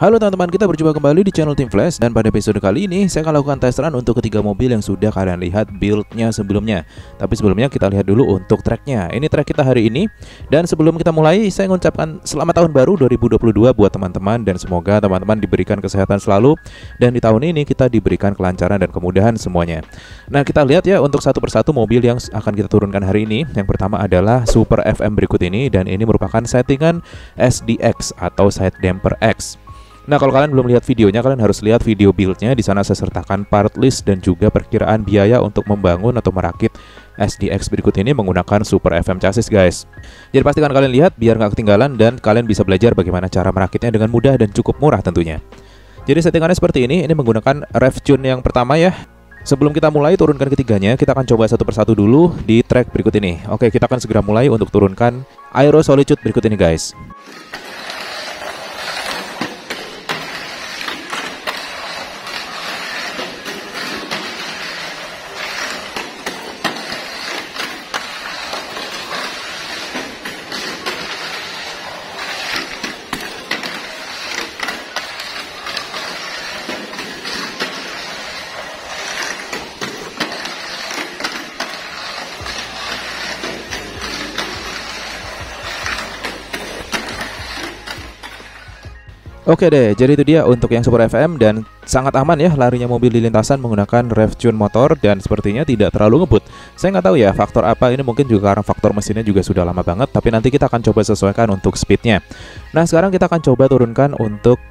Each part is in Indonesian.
Halo teman-teman, kita berjumpa kembali di channel Team Flash. Dan pada episode kali ini saya akan lakukan test run untuk ketiga mobil yang sudah kalian lihat build-nya sebelumnya. Tapi sebelumnya kita lihat dulu untuk tracknya. Ini track kita hari ini. Dan sebelum kita mulai, saya mengucapkan selamat tahun baru 2022 buat teman-teman. Dan semoga teman-teman diberikan kesehatan selalu. Dan di tahun ini kita diberikan kelancaran dan kemudahan semuanya. Nah, kita lihat ya untuk satu persatu mobil yang akan kita turunkan hari ini. Yang pertama adalah Super FM berikut ini. Dan ini merupakan settingan SDX atau Side Damper X. Nah, kalau kalian belum lihat videonya, kalian harus lihat video build-nya. Di sana saya sertakan part list dan juga perkiraan biaya untuk membangun atau merakit SDX berikut ini menggunakan Super FM chassis, guys. Jadi pastikan kalian lihat biar nggak ketinggalan dan kalian bisa belajar bagaimana cara merakitnya dengan mudah dan cukup murah tentunya. Jadi settingannya seperti ini menggunakan rev tune yang pertama ya. Sebelum kita mulai turunkan ketiganya, kita akan coba satu persatu dulu di track berikut ini. Oke, kita akan segera mulai untuk turunkan Aero Solitude berikut ini, guys. Oke deh, jadi itu dia untuk yang Super FM dan sangat aman ya larinya mobil di lintasan menggunakan rev tune motor dan sepertinya tidak terlalu ngebut. Saya nggak tahu ya faktor apa, ini mungkin juga karena faktor mesinnya juga sudah lama banget, tapi nanti kita akan coba sesuaikan untuk speednya. Nah, sekarang kita akan coba turunkan untuk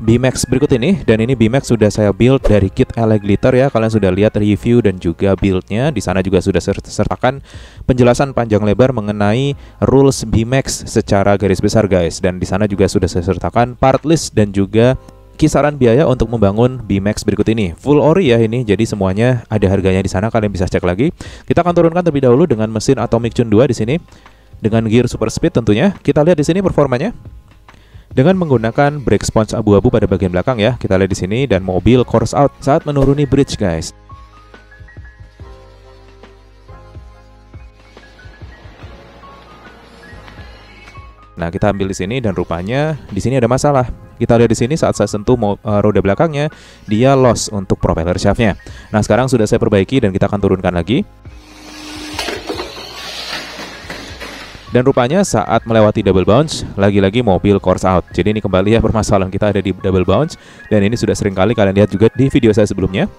B-Max berikut ini. Dan ini B-Max sudah saya build dari kit LA Glitter ya. Kalian sudah lihat review dan juga buildnya. Di sana juga sudah sertakan penjelasan panjang lebar mengenai rules B-Max secara garis besar, guys. Dan di sana juga sudah saya sertakan part list dan juga kisaran biaya untuk membangun B-Max berikut ini. Full ori ya ini, jadi semuanya ada harganya di sana, kalian bisa cek lagi. Kita akan turunkan terlebih dahulu dengan mesin Atomic Tune 2 di sini dengan gear super speed tentunya. Kita lihat di sini performanya. Dengan menggunakan brake sponge abu-abu pada bagian belakang ya, kita lihat di sini, dan mobil course out saat menuruni bridge, guys. Nah, kita ambil di sini dan rupanya di sini ada masalah. Kita lihat di sini saat saya sentuh roda belakangnya, dia loss untuk propeller shaftnya. Nah, sekarang sudah saya perbaiki dan kita akan turunkan lagi. Dan rupanya saat melewati double bounce, lagi-lagi mobil course out. Jadi ini kembali ya permasalahan kita ada di double bounce. Dan ini sudah sering kali kalian lihat juga di video saya sebelumnya.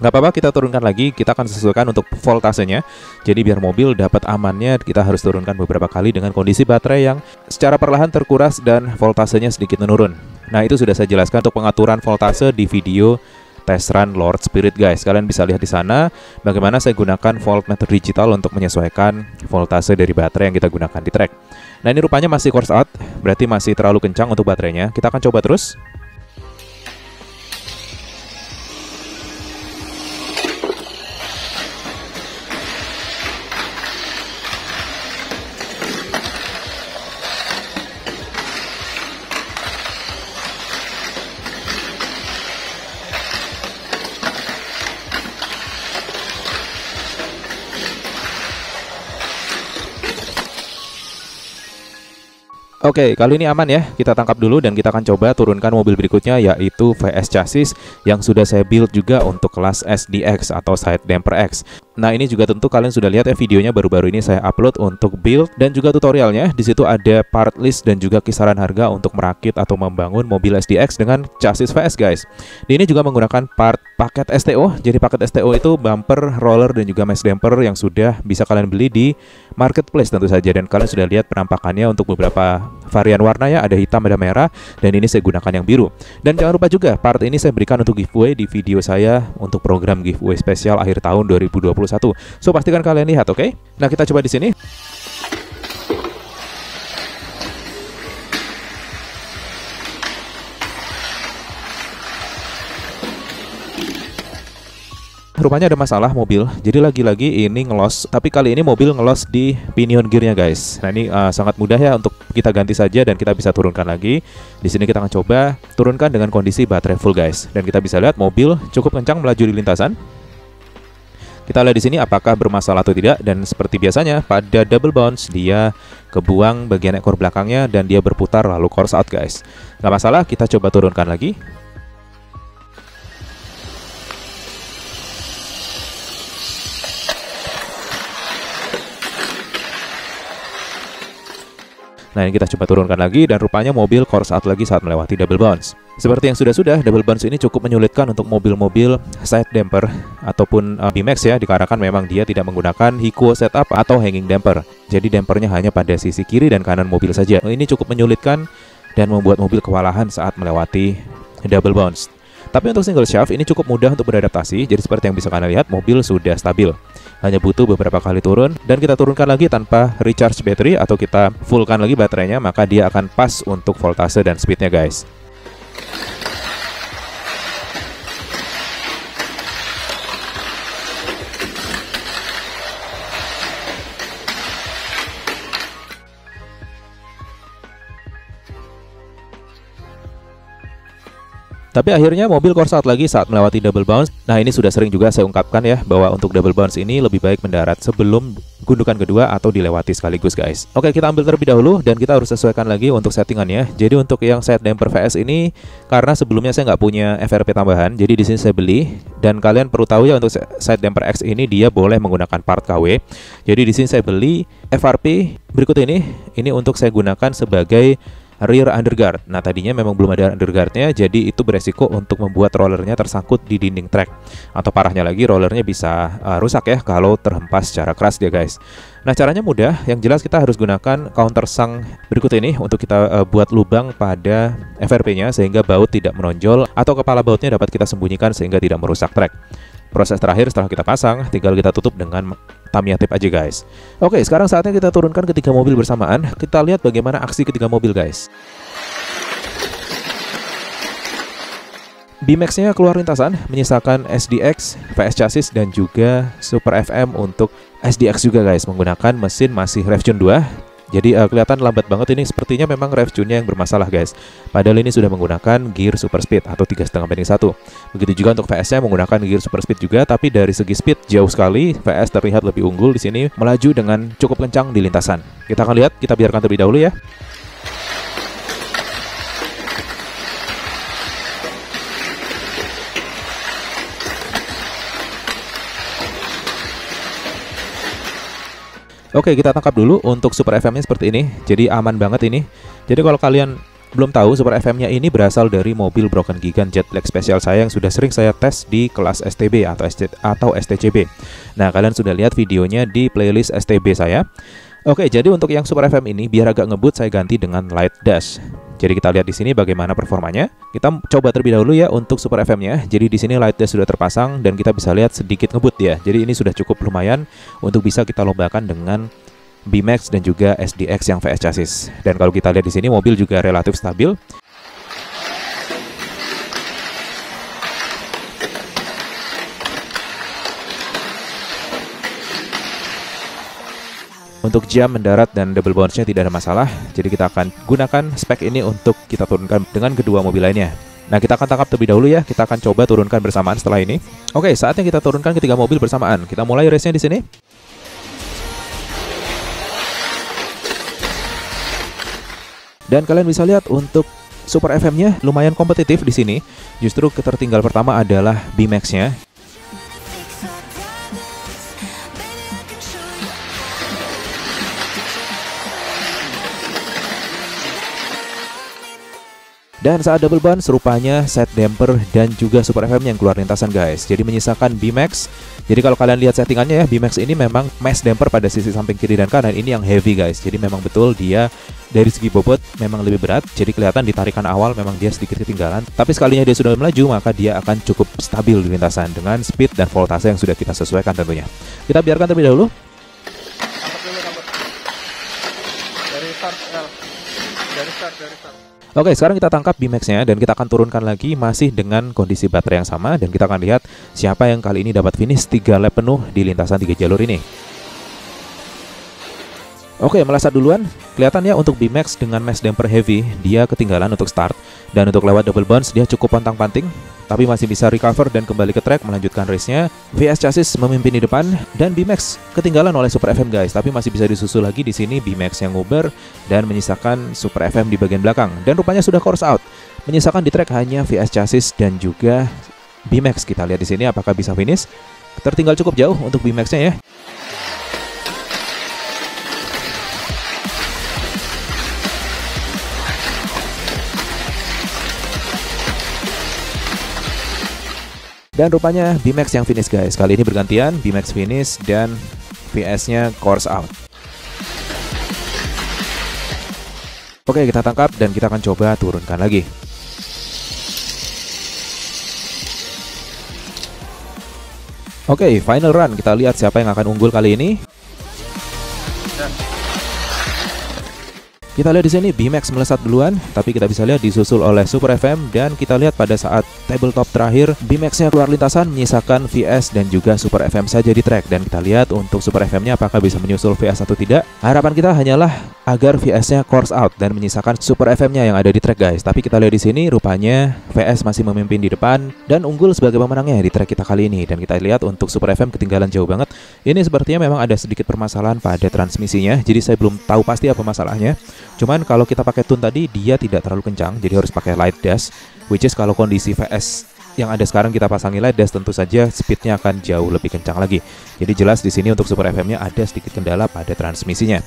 Gak apa-apa, kita turunkan lagi. Kita akan sesuaikan untuk voltasenya. Jadi biar mobil dapat amannya, kita harus turunkan beberapa kali dengan kondisi baterai yang secara perlahan terkuras dan voltasenya sedikit menurun. Nah, itu sudah saya jelaskan untuk pengaturan voltase di video test run Lord Spirit, guys. Kalian bisa lihat di sana bagaimana saya gunakan voltmeter digital untuk menyesuaikan voltase dari baterai yang kita gunakan di track. Nah, ini rupanya masih course out, berarti masih terlalu kencang untuk baterainya. Kita akan coba terus. Oke, kali ini aman ya. Kita tangkap dulu dan kita akan coba turunkan mobil berikutnya, yaitu VS Chassis yang sudah saya build juga untuk kelas SDX atau Side Damper X. Nah, ini juga tentu kalian sudah lihat ya videonya baru-baru ini saya upload untuk build dan juga tutorialnya. Di situ ada part list dan juga kisaran harga untuk merakit atau membangun mobil SDX dengan chassis VS, guys. Ini juga menggunakan part paket STO. Jadi paket STO itu bumper, roller dan juga mass damper yang sudah bisa kalian beli di marketplace tentu saja. Dan kalian sudah lihat penampakannya untuk beberapa varian warna ya, ada hitam, ada merah, dan ini saya gunakan yang biru. Dan jangan lupa juga part ini saya berikan untuk giveaway di video saya untuk program giveaway spesial akhir tahun 2021. So pastikan kalian lihat, oke? Nah, kita coba di sini. Rupanya ada masalah mobil, jadi lagi-lagi ini ngelos. Tapi kali ini mobil ngelos di pinion gearnya, guys. Nah, ini sangat mudah ya untuk kita ganti saja dan kita bisa turunkan lagi. Di sini kita akan coba turunkan dengan kondisi baterai full, guys. Dan kita bisa lihat mobil cukup kencang melaju di lintasan. Kita lihat di sini apakah bermasalah atau tidak, dan seperti biasanya pada double bounce dia kebuang bagian ekor belakangnya dan dia berputar lalu course out guys. Gak masalah, kita coba turunkan lagi. Nah, ini kita coba turunkan lagi dan rupanya mobil course out lagi saat melewati double bounce. Seperti yang sudah-sudah, double bounce ini cukup menyulitkan untuk mobil-mobil side damper ataupun B-Max ya, dikarenakan memang dia tidak menggunakan Hiko setup atau hanging damper. Jadi dampernya hanya pada sisi kiri dan kanan mobil saja. Ini cukup menyulitkan dan membuat mobil kewalahan saat melewati double bounce. Tapi untuk single shaft ini cukup mudah untuk beradaptasi. Jadi seperti yang bisa kalian lihat, mobil sudah stabil. Hanya butuh beberapa kali turun dan kita turunkan lagi tanpa recharge battery atau kita fullkan lagi baterainya, maka dia akan pas untuk voltase dan speednya guys. Tapi akhirnya mobil course out lagi saat melewati double bounce. Nah, ini sudah sering juga saya ungkapkan ya, bahwa untuk double bounce ini lebih baik mendarat sebelum gundukan kedua atau dilewati sekaligus guys. Oke, kita ambil terlebih dahulu dan kita harus sesuaikan lagi untuk settingannya. Jadi untuk yang side damper VS ini, karena sebelumnya saya nggak punya FRP tambahan, jadi di sini saya beli. Dan kalian perlu tahu ya, untuk side damper X ini dia boleh menggunakan part KW. Jadi di sini saya beli FRP berikut ini untuk saya gunakan sebagai rear underguard. Nah, tadinya memang belum ada underguardnya, jadi itu beresiko untuk membuat rollernya tersangkut di dinding trek. Atau parahnya lagi, rollernya bisa rusak ya kalau terhempas secara keras dia guys. Nah, caranya mudah. Yang jelas kita harus gunakan countersunk berikut ini untuk kita buat lubang pada FRP-nya sehingga baut tidak menonjol atau kepala bautnya dapat kita sembunyikan sehingga tidak merusak trek. Proses terakhir setelah kita pasang, tinggal kita tutup dengan Tamiya tape aja guys. Oke, sekarang saatnya kita turunkan ketiga mobil bersamaan. Kita lihat bagaimana aksi ketiga mobil guys. B-Max-nya keluar lintasan, menyisakan SDX, VS chassis, dan juga Super FM untuk SDX juga guys, menggunakan mesin masih RevTune 2. Jadi kelihatan lambat banget ini, sepertinya memang RevTune-nya yang bermasalah guys. Padahal ini sudah menggunakan gear super speed atau 3,5/1. Begitu juga untuk VS-nya menggunakan gear super speed juga, tapi dari segi speed jauh sekali VS terlihat lebih unggul di sini, melaju dengan cukup kencang di lintasan. Kita akan lihat, kita biarkan terlebih dahulu ya. Oke, kita tangkap dulu untuk Super FM-nya seperti ini. Jadi aman banget ini. Jadi kalau kalian belum tahu, Super FM-nya ini berasal dari mobil Broken Gigant Jet Black Special saya yang sudah sering saya tes di kelas STB atau STCB. Nah, kalian sudah lihat videonya di playlist STB saya. Oke, jadi untuk yang Super FM ini biar agak ngebut saya ganti dengan Light Dash. Jadi kita lihat di sini bagaimana performanya. Kita coba terlebih dahulu ya untuk Super FM-nya. Jadi di sini Light Dash sudah terpasang dan kita bisa lihat sedikit ngebut ya. Jadi ini sudah cukup lumayan untuk bisa kita lombakan dengan B-Max dan juga SDX yang VS chassis. Dan kalau kita lihat di sini mobil juga relatif stabil. Untuk jam mendarat dan double bounce-nya tidak ada masalah. Jadi kita akan gunakan spek ini untuk kita turunkan dengan kedua mobil lainnya. Nah, kita akan tangkap terlebih dahulu ya. Kita akan coba turunkan bersamaan setelah ini. Oke, saatnya kita turunkan ketiga mobil bersamaan. Kita mulai race-nya di sini. Dan kalian bisa lihat untuk Super FM-nya lumayan kompetitif di sini. Justru ketertinggal pertama adalah B-Max-nya. Dan saat double bounce rupanya side damper dan juga Super FM yang keluar lintasan guys. Jadi menyisakan B-Max. Jadi kalau kalian lihat settingannya ya, B-Max ini memang mass damper pada sisi samping kiri dan kanan. Ini yang heavy guys. Jadi memang betul dia dari segi bobot memang lebih berat. Jadi kelihatan di tarikan awal memang dia sedikit ketinggalan. Tapi sekalinya dia sudah melaju, maka dia akan cukup stabil di lintasan dengan speed dan voltase yang sudah kita sesuaikan tentunya. Kita biarkan terlebih dahulu. Dari start. Oke, sekarang kita tangkap B-Max-nya dan kita akan turunkan lagi masih dengan kondisi baterai yang sama. Dan kita akan lihat siapa yang kali ini dapat finish 3 lap penuh di lintasan 3 jalur ini. Oke, melesat duluan. Kelihatan ya untuk B-Max dengan mass damper heavy, dia ketinggalan untuk start. Dan untuk lewat double bounce dia cukup pontang-panting. tapi masih bisa recover dan kembali ke track melanjutkan race-nya. VS Chassis memimpin di depan dan B-Max ketinggalan oleh Super FM guys, tapi masih bisa disusul lagi di sini B-Max yang nguber dan menyisakan Super FM di bagian belakang. Dan rupanya sudah course out. Menyisakan di track hanya VS Chassis dan juga B-Max. Kita lihat di sini apakah bisa finish. Tertinggal cukup jauh untuk B-Max-nya ya. Dan rupanya B-Max yang finish guys. Kali ini bergantian, B-Max finish dan VS-nya course out. Oke, kita tangkap dan kita akan coba turunkan lagi. Oke, final run. Kita lihat siapa yang akan unggul kali ini. Kita lihat di sini B-Max melesat duluan, tapi kita bisa lihat disusul oleh Super FM. Dan kita lihat pada saat tabletop terakhir, B-Max-nya keluar lintasan menyisakan VS dan juga Super FM saja di track. Dan kita lihat untuk Super FM-nya apakah bisa menyusul VS atau tidak. Harapan kita hanyalah agar VS-nya course out dan menyisakan Super FM-nya yang ada di track guys. Tapi kita lihat di sini rupanya VS masih memimpin di depan dan unggul sebagai pemenangnya di track kita kali ini. Dan kita lihat untuk Super FM ketinggalan jauh banget. Ini sepertinya memang ada sedikit permasalahan pada transmisinya, jadi saya belum tahu pasti apa masalahnya. Cuman kalau kita pakai tune tadi dia tidak terlalu kencang, jadi harus pakai light dash, which is kalau kondisi VS yang ada sekarang kita pasangi light dash, tentu saja speednya akan jauh lebih kencang lagi. Jadi jelas di sini untuk Super FM-nya ada sedikit kendala pada transmisinya.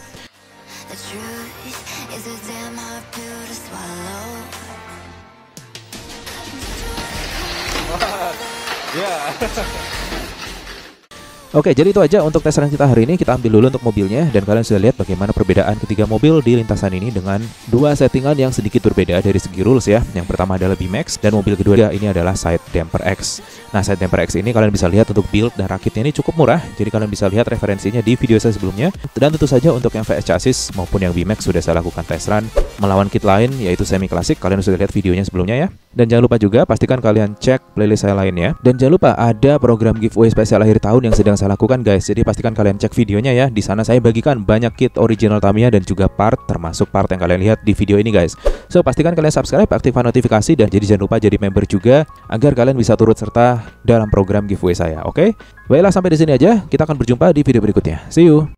Oke, jadi itu aja untuk tes run kita hari ini. Kita ambil dulu untuk mobilnya, dan kalian sudah lihat bagaimana perbedaan ketiga mobil di lintasan ini dengan dua settingan yang sedikit berbeda dari segi rules ya. Yang pertama adalah B-Max, dan mobil kedua ini adalah Side Damper X. Nah, Side Damper X ini kalian bisa lihat untuk build dan rakitnya ini cukup murah, jadi kalian bisa lihat referensinya di video saya sebelumnya. Dan tentu saja untuk yang VS Chassis maupun yang B-Max sudah saya lakukan tes run melawan kit lain yaitu semi klasik. Kalian sudah lihat videonya sebelumnya ya. Dan jangan lupa juga pastikan kalian cek playlist saya lainnya. Dan jangan lupa ada program giveaway spesial akhir tahun yang sedang saya lakukan guys. Jadi pastikan kalian cek videonya ya. Di sana saya bagikan banyak kit original Tamiya dan juga part, termasuk part yang kalian lihat di video ini guys. So pastikan kalian subscribe, aktifkan notifikasi, dan jadi jangan lupa jadi member juga agar kalian bisa turut serta dalam program giveaway saya. Oke? Baiklah, sampai di sini aja. Kita akan berjumpa di video berikutnya. See you.